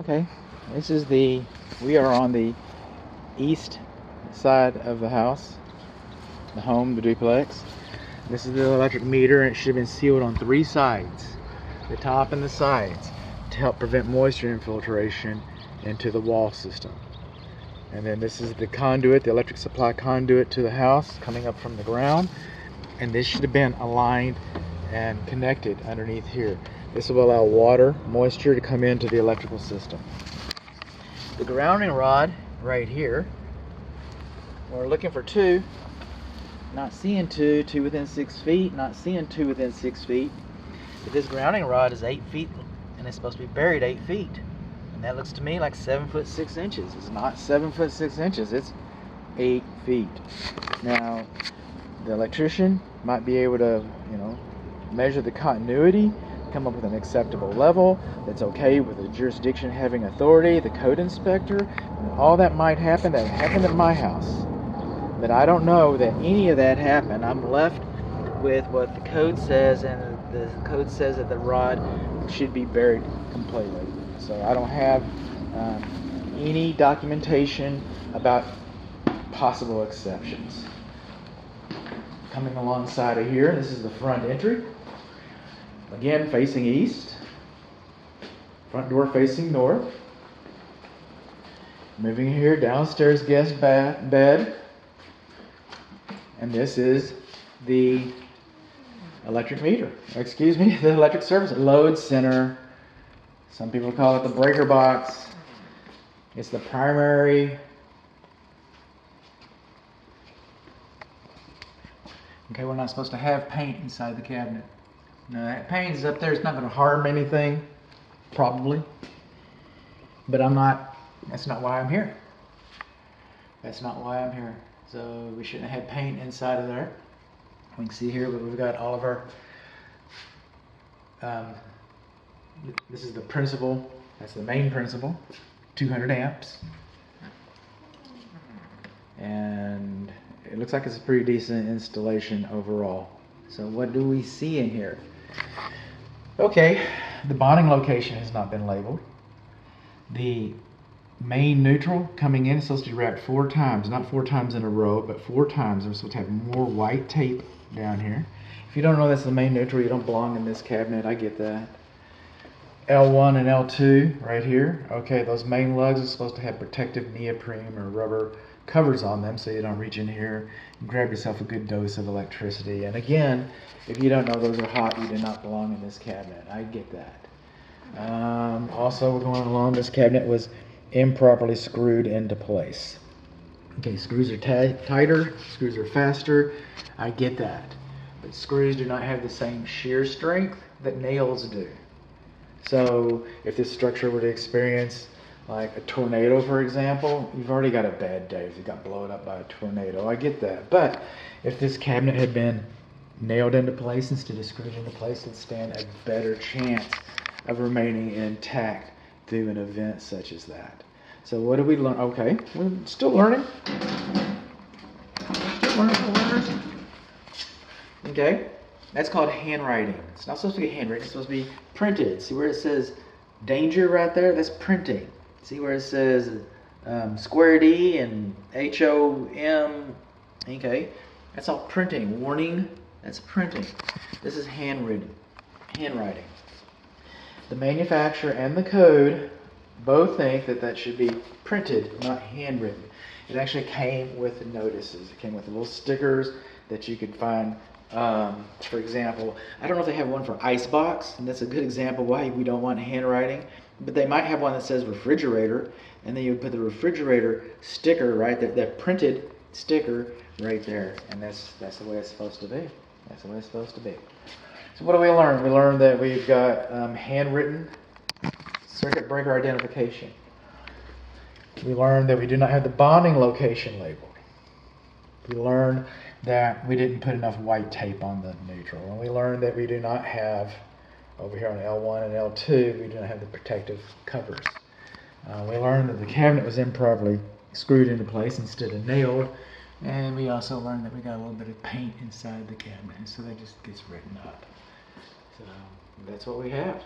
Okay, we are on the east side of the house, the home, the duplex. This is the electric meter, and it should have been sealed on 3 sides, the top and the sides, to help prevent moisture infiltration into the wall system. And then this is the conduit, the electric supply conduit to the house coming up from the ground, and this should have been aligned and connected underneath here. This will allow water, moisture to come into the electrical system. The grounding rod right here, we're looking for 2, not seeing 2 within 6 feet, not seeing 2 within 6 feet. But this grounding rod is 8 feet and it's supposed to be buried 8 feet. And that looks to me like 7 foot 6 inches. It's not 7 foot 6 inches, it's 8 feet. Now, the electrician might be able to, measure the continuity, come up with an acceptable level that's okay with the jurisdiction having authority, the code inspector, and all that might happen. That happened at my house. But I don't know that any of that happened. I'm left with what the code says, and the code says that the rod should be buried completely. So I don't have any documentation about possible exceptions. Coming alongside of here, this is the front entry. Again, facing east. Front door facing north. Moving here, downstairs guest bed. And this is the electric meter. Excuse me, the electric service load center. Some people call it the breaker box. It's the primary. Okay, we're not supposed to have paint inside the cabinet. Now that paint is up there. It's not going to harm anything, probably. But that's not why I'm here. That's not why I'm here. So we shouldn't have paint inside of there. We can see here, but we've got all of our, this is the principal, that's the main principal, 200 amps. And it looks like it's a pretty decent installation overall. So what do we see in here? Okay, the bonding location has not been labeled. The main neutral coming in is supposed to be wrapped 4 times, not 4 times in a row, but 4 times. We're supposed to have more white tape down here. If you don't know that's the main neutral, you don't belong in this cabinet. I get that. L1 and L2 right here. Okay, those main lugs are supposed to have protective neoprene or rubber covers on them so you don't reach in here and grab yourself a good dose of electricity. And again, if you don't know those are hot, you do not belong in this cabinet. I get that. Also going along, this cabinet was improperly screwed into place. Okay, screws are tighter, screws are faster. I get that. But screws do not have the same shear strength that nails do. So if this structure were to experience like a tornado, for example, you've already got a bad day if you got blown up by a tornado. I get that. But if this cabinet had been nailed into place instead of screwed into place, it'd stand a better chance of remaining intact through an event such as that. So what do we learn? Okay, we're still learning. Still learners. Okay, that's called handwriting. It's not supposed to be handwritten, it's supposed to be printed. See where it says danger right there? That's printing. See where it says square D and HOM? Okay, that's all printing. Warning, that's printing. This is handwriting. The manufacturer and the code both think that should be printed, not handwritten. It actually came with notices. It came with little stickers that you could find. For example, I don't know if they have one for icebox, and that's a good example why we don't want handwriting. But they might have one that says refrigerator, and then you would put the refrigerator sticker right there, that printed sticker right there, and that's the way it's supposed to be. That's the way it's supposed to be. So what do we learn? We learned that we've got handwritten circuit breaker identification. We learned that we do not have the bonding location labeled. We learned that we didn't put enough white tape on the neutral. And we learned that we do not have, over here on L1 and L2, we do not have the protective covers. We learned that the cabinet was improperly screwed into place instead of nailed. And we also learned that we got a little bit of paint inside the cabinet, so that just gets written up. So that's what we have.